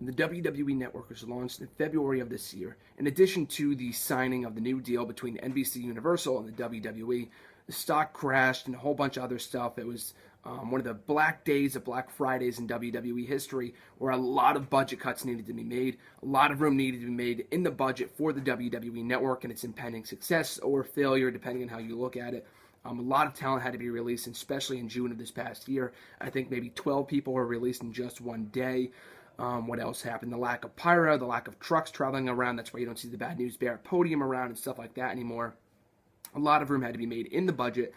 The WWE Network was launched in February of this year. In addition to the signing of the new deal between NBC Universal and the WWE, the stock crashed and a whole bunch of other stuff. It was one of the black days of Black Fridays in WWE history, where a lot of budget cuts needed to be made. A lot of room needed to be made in the budget for the WWE Network and its impending success or failure, depending on how you look at it. A lot of talent had to be released, especially in June of this past year. I think maybe 12 people were released in just one day. What else happened? The lack of pyro, the lack of trucks traveling around. That's why you don't see the Bad News Bear podium around and stuff like that anymore. A lot of room had to be made in the budget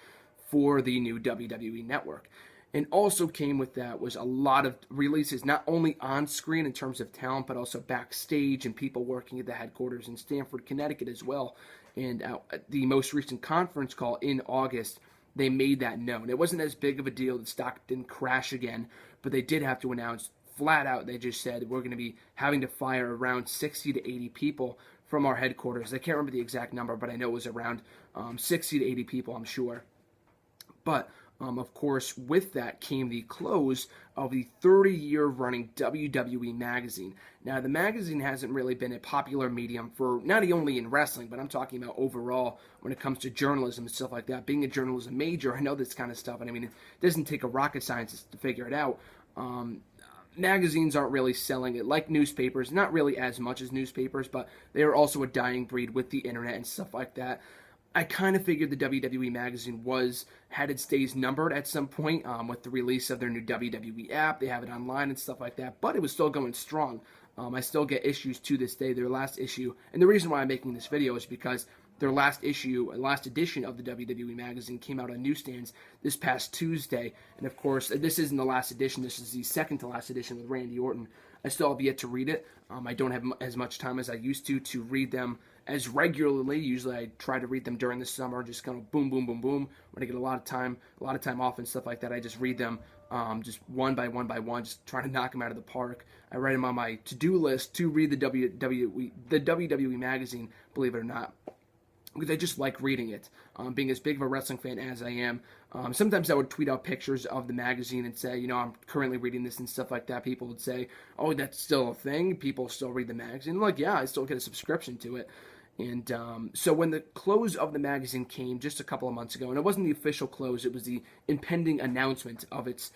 for the new WWE Network. And also came with that was a lot of releases, not only on screen in terms of talent, but also backstage and people working at the headquarters in Stamford, Connecticut as well. And at the most recent conference call in August, they made that known. It wasn't as big of a deal. The stock didn't crash again, but they did have to announce flat out. They just said, we're going to be having to fire around 60 to 80 people from our headquarters. I can't remember the exact number, but I know it was around 60 to 80 people, I'm sure. But, of course, with that came the close of the 30-year running WWE Magazine. Now, the magazine hasn't really been a popular medium for not only in wrestling, but I'm talking about overall when it comes to journalism and stuff like that. Being a journalism major, I know this kind of stuff, and I mean, it doesn't take a rocket scientist to figure it out. Magazines aren't really selling it like newspapers, not really as much as newspapers, but they are also a dying breed with the internet and stuff like that. I kind of figured the WWE Magazine had its days numbered at some point with the release of their new WWE app. They have it online and stuff like that, but it was still going strong. I still get issues to this day. Their last issue, and the reason why I'm making this video is because their last edition of the WWE Magazine came out on newsstands this past Tuesday. And of course, this isn't the last edition. This is the second to last edition with Randy Orton. I still have yet to read it. I don't have as much time as I used to read them as regularly. Usually I try to read them during the summer, just kind of boom, boom, boom, boom. When I get a lot of time off and stuff like that, I just read them just one by one, just trying to knock them out of the park. I write them on my to-do list to read the WWE Magazine, believe it or not, because I just like reading it. Being as big of a wrestling fan as I am, sometimes I would tweet out pictures of the magazine and say, I'm currently reading this and stuff like that. People would say, oh, that's still a thing? People still read the magazine? I'm like, yeah, I still get a subscription to it. And so when the close of the magazine came just a couple of months ago, and it wasn't the official close, it was the impending announcement of its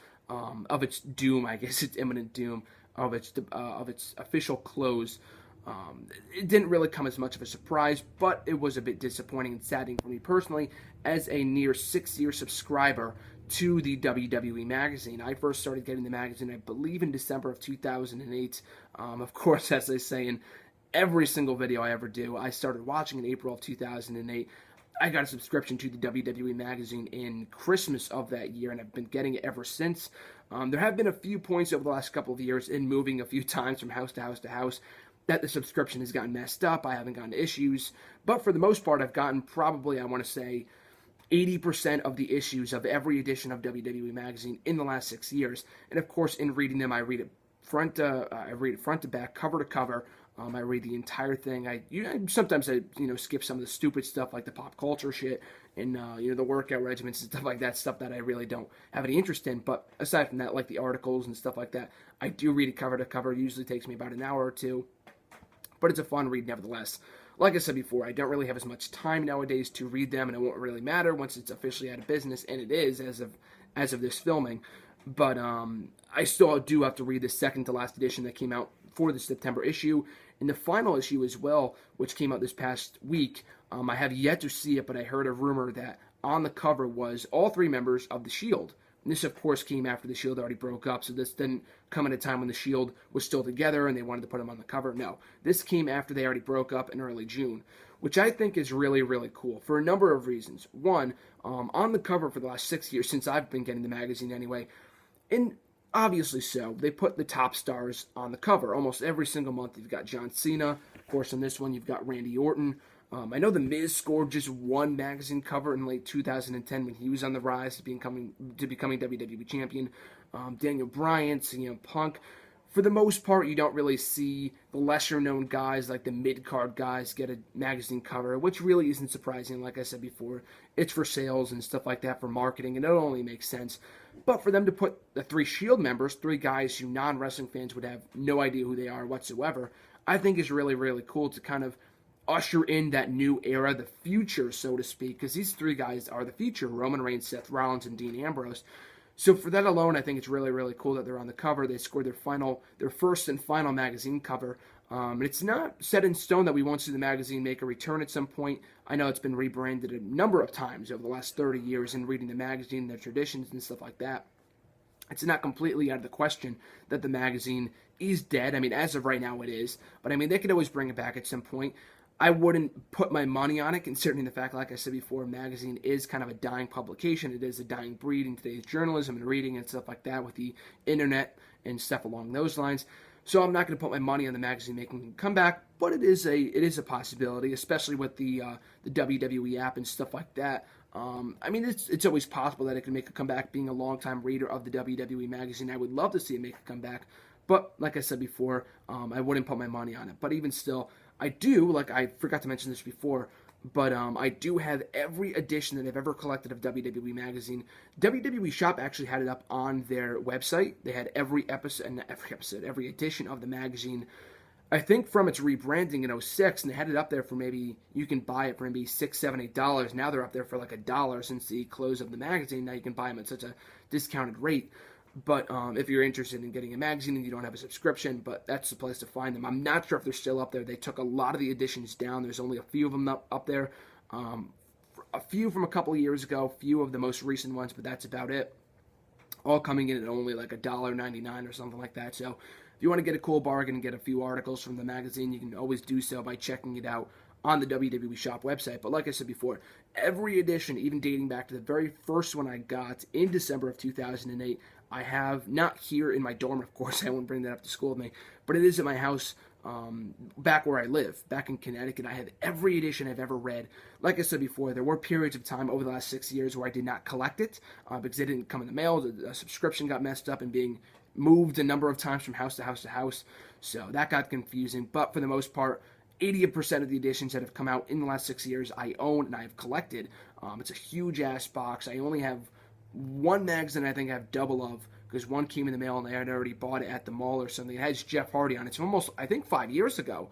doom, I guess its imminent doom, of its official close. It didn't really come as much of a surprise, but it was a bit disappointing and saddening for me personally as a near 6-year subscriber to the WWE Magazine. I first started getting the magazine, I believe, in December of 2008. Of course, as I say in every single video I ever do, I started watching in April of 2008. I got a subscription to the WWE Magazine in Christmas of that year, and I've been getting it ever since. There have been a few points over the last couple of years in moving a few times from house to house to house that the subscription has gotten messed up. I haven't gotten issues, but for the most part, I've gotten probably, I want to say, 80% of the issues of every edition of WWE Magazine in the last 6 years. And of course, in reading them, I read it front to back, cover to cover. I read the entire thing. Sometimes I skip some of the stupid stuff like the pop culture shit and the workout regimens and stuff like that, stuff that I really don't have any interest in. But aside from that, like the articles and stuff like that, I do read it cover to cover. It usually takes me about an hour or two, but it's a fun read nevertheless. Like I said before, I don't really have as much time nowadays to read them, and it won't really matter once it's officially out of business, and it is as of this filming. But I still do have to read the second to last edition that came out for the September issue, and the final issue as well, which came out this past week. I have yet to see it, but I heard a rumor that on the cover was all 3 members of the Shield. And this, of course, came after the Shield already broke up, so this didn't come at a time when the Shield was still together and they wanted to put them on the cover. No, this came after they already broke up in early June, which I think is really, really cool for a number of reasons. One, on the cover for the last 6 years, since I've been getting the magazine anyway, and obviously so, they put the top stars on the cover. Almost every single month you've got John Cena. Of course, on this one you've got Randy Orton. I know The Miz scored just one magazine cover in late 2010 when he was on the rise to becoming WWE champion. Daniel Bryan, CM Punk. for the most part, you don't really see the lesser-known guys, like the mid-card guys, get a magazine cover, which really isn't surprising. Like I said before, it's for sales and stuff like that, for marketing, and it only makes sense. But for them to put the 3 Shield members, 3 guys who non-wrestling fans would have no idea who they are whatsoever, I think is really, really cool to kind of usher in that new era, the future, so to speak, because these 3 guys are the future: Roman Reigns, Seth Rollins, and Dean Ambrose. So for that alone, I think it's really, really cool that they're on the cover. They scored their first and final magazine cover. It's not set in stone that we won't see the magazine make a return at some point. I know it's been rebranded a number of times over the last 30 years, and reading the magazine, their traditions and stuff like that, it's not completely out of the question that the magazine is dead. I mean, as of right now, it is. But I mean, they could always bring it back at some point. I wouldn't put my money on it, considering the fact, like I said before, magazine is kind of a dying publication. It is a dying breed in today's journalism and reading and stuff like that with the internet and stuff along those lines. So I'm not going to put my money on the magazine making a comeback, but it is a possibility, especially with the WWE app and stuff like that. I mean, it's always possible that it can make a comeback. Being a longtime reader of the WWE magazine, I would love to see it make a comeback. But like I said before, I wouldn't put my money on it. But even still, I do, like I forgot to mention this before, but I do have every edition that I've ever collected of WWE Magazine. WWE Shop actually had it up on their website. They had every edition of the magazine, I think from its rebranding in 2006, and they had it up there for maybe, you can buy it for maybe $6, $7, $8. Now they're up there for like $1 since the close of the magazine. Now you can buy them at such a discounted rate. But if you're interested in getting a magazine and you don't have a subscription, but that's the place to find them. I'm not sure if they're still up there. They took a lot of the editions down. There's only a few of them up there. A few from a couple of years ago, few of the most recent ones, but that's about it. All coming in at only like $1.99 or something like that. So if you want to get a cool bargain and get a few articles from the magazine, you can always do so by checking it out on the WWE Shop website. But like I said before, every edition, even dating back to the very first one I got in December of 2008, I have, not here in my dorm, of course, I won't bring that up to school with me, but it is at my house back where I live, back in Connecticut. I have every edition I've ever read. Like I said before, there were periods of time over the last 6 years where I did not collect it because it didn't come in the mail. The subscription got messed up and being moved a number of times from house to house to house, so that got confusing. But for the most part, 80% of the editions that have come out in the last 6 years I own and I have collected. It's a huge-ass box. I only have one magazine I think I have double of, because one came in the mail and I had already bought it at the mall or something. It has Jeff Hardy on it. It's almost, I think, 5 years ago,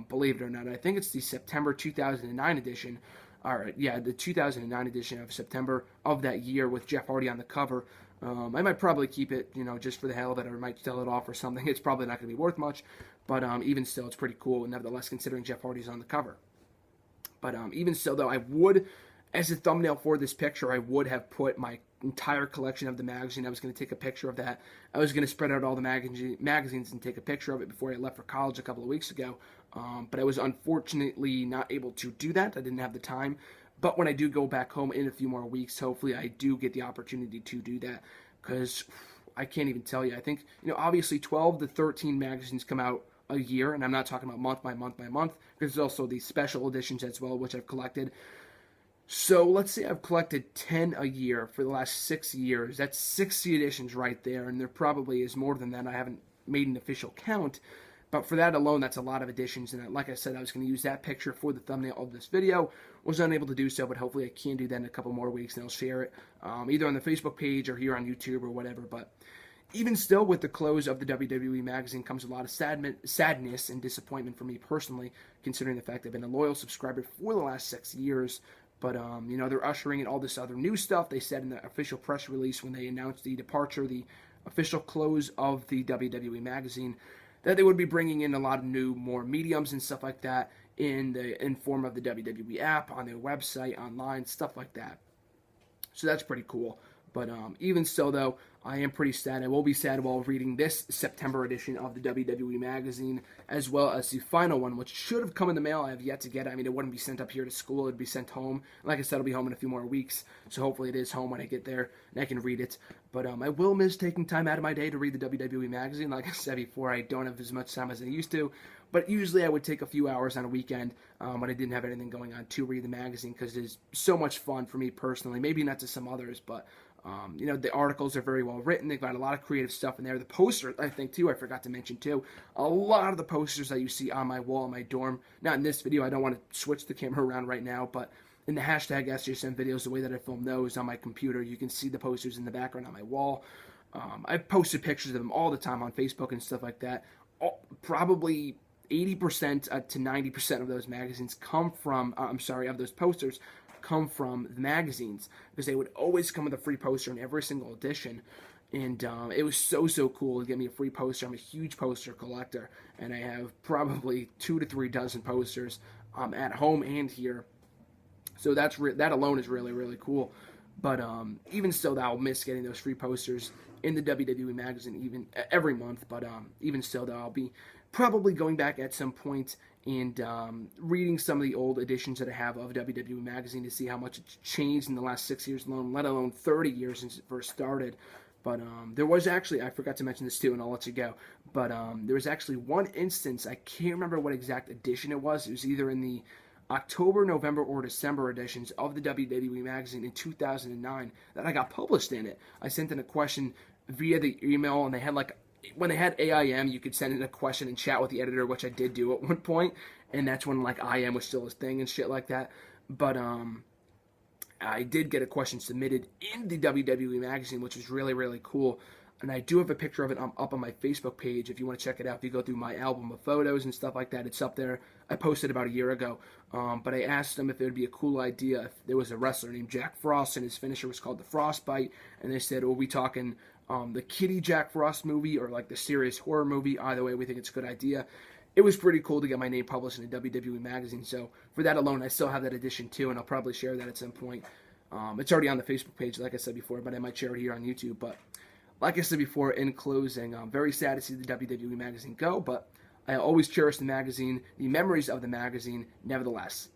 believe it or not. I think it's the September 2009 edition. All right, yeah, the 2009 edition of September of that year with Jeff Hardy on the cover. I might probably keep it, just for the hell of it, or might sell it off or something. It's probably not going to be worth much, but even still, it's pretty cool, nevertheless, considering Jeff Hardy's on the cover. But even still, though, I would, as a thumbnail for this picture, I would have put my entire collection of the magazine. I was going to take a picture of that. I was going to spread out all the magazines and take a picture of it before I left for college a couple of weeks ago, but I was unfortunately not able to do that. I didn't have the time. But when I do go back home in a few more weeks, hopefully I do get the opportunity to do that, because I can't even tell you. I think, obviously 12 to 13 magazines come out a year, and I'm not talking about month by month by month, because there's also these special editions as well, which I've collected. So let's say I've collected 10 a year for the last 6 years. That's 60 editions right there, and there probably is more than that. I haven't made an official count, but for that alone, that's a lot of editions. And like I said, I was going to use that picture for the thumbnail of this video. Was unable to do so, but hopefully I can do that in a couple more weeks, and I'll share it either on the Facebook page or here on YouTube or whatever. But even still, with the close of the WWE Magazine comes a lot of sadness and disappointment for me personally, considering the fact I've been a loyal subscriber for the last 6 years. But, they're ushering in all this other new stuff. They said in the official press release when they announced the departure, the official close of the WWE Magazine, that they would be bringing in a lot of new, more mediums and stuff like that in form of the WWE app, on their website, online, stuff like that. So that's pretty cool. But even still, though, I am pretty sad. I will be sad while reading this September edition of the WWE Magazine, as well as the final one, which should have come in the mail. I have yet to get it. I mean, it wouldn't be sent up here to school. It would be sent home. Like I said, it'll be home in a few more weeks, so hopefully it is home when I get there and I can read it. But I will miss taking time out of my day to read the WWE Magazine. Like I said before, I don't have as much time as I used to, but usually I would take a few hours on a weekend when I didn't have anything going on to read the magazine, because it is so much fun for me personally. Maybe not to some others, but The articles are very well written. They've got a lot of creative stuff in there. The posters, I think, too, I forgot to mention, too. A lot of the posters that you see on my wall in my dorm, not in this video, I don't want to switch the camera around right now, but in the hashtag SJSM videos, the way that I film those on my computer, you can see the posters in the background on my wall. I've posted pictures of them all the time on Facebook and stuff like that. Probably 80% to 90% of those magazines come from, of those posters come from the magazines, because they would always come with a free poster in every single edition. And it was so cool to get me a free poster. I'm a huge poster collector, and I have probably 2 to 3 dozen posters at home and here. So that alone is really cool. But even still, I'll miss getting those free posters in the WWE magazine even every month. But even still, though, I'll be probably going back at some point and reading some of the old editions that I have of WWE Magazine to see how much it's changed in the last 6 years alone, let alone 30 years since it first started. But there was actually, I forgot to mention this too, and I'll let you go, but there was actually one instance, I can't remember what exact edition it was either in the October, November, or December editions of the WWE Magazine in 2009 that I got published in it. I sent in a question via the email, and they had when they had AIM, you could send in a question and chat with the editor, which I did do at one point, and that's when IM was still a thing and shit like that. But I did get a question submitted in the WWE magazine, which was really cool. And I do have a picture of it up on my Facebook page if you want to check it out. If you go through my album of photos and stuff like that, it's up there. I posted about a year ago. But I asked them if it would be a cool idea if there was a wrestler named Jack Frost, and his finisher was called the Frostbite. And they said, "Are we talking the Kitty Jack Frost movie or the serious horror movie? Either way, we think it's a good idea." It was pretty cool to get my name published in the WWE magazine. So for that alone, I still have that edition too, and I'll probably share that at some point. It's already on the Facebook page, like I said before, but I might share it here on YouTube. But like I said before, in closing, I'm very sad to see the WWE magazine go, but I always cherish the magazine, the memories of the magazine, nevertheless.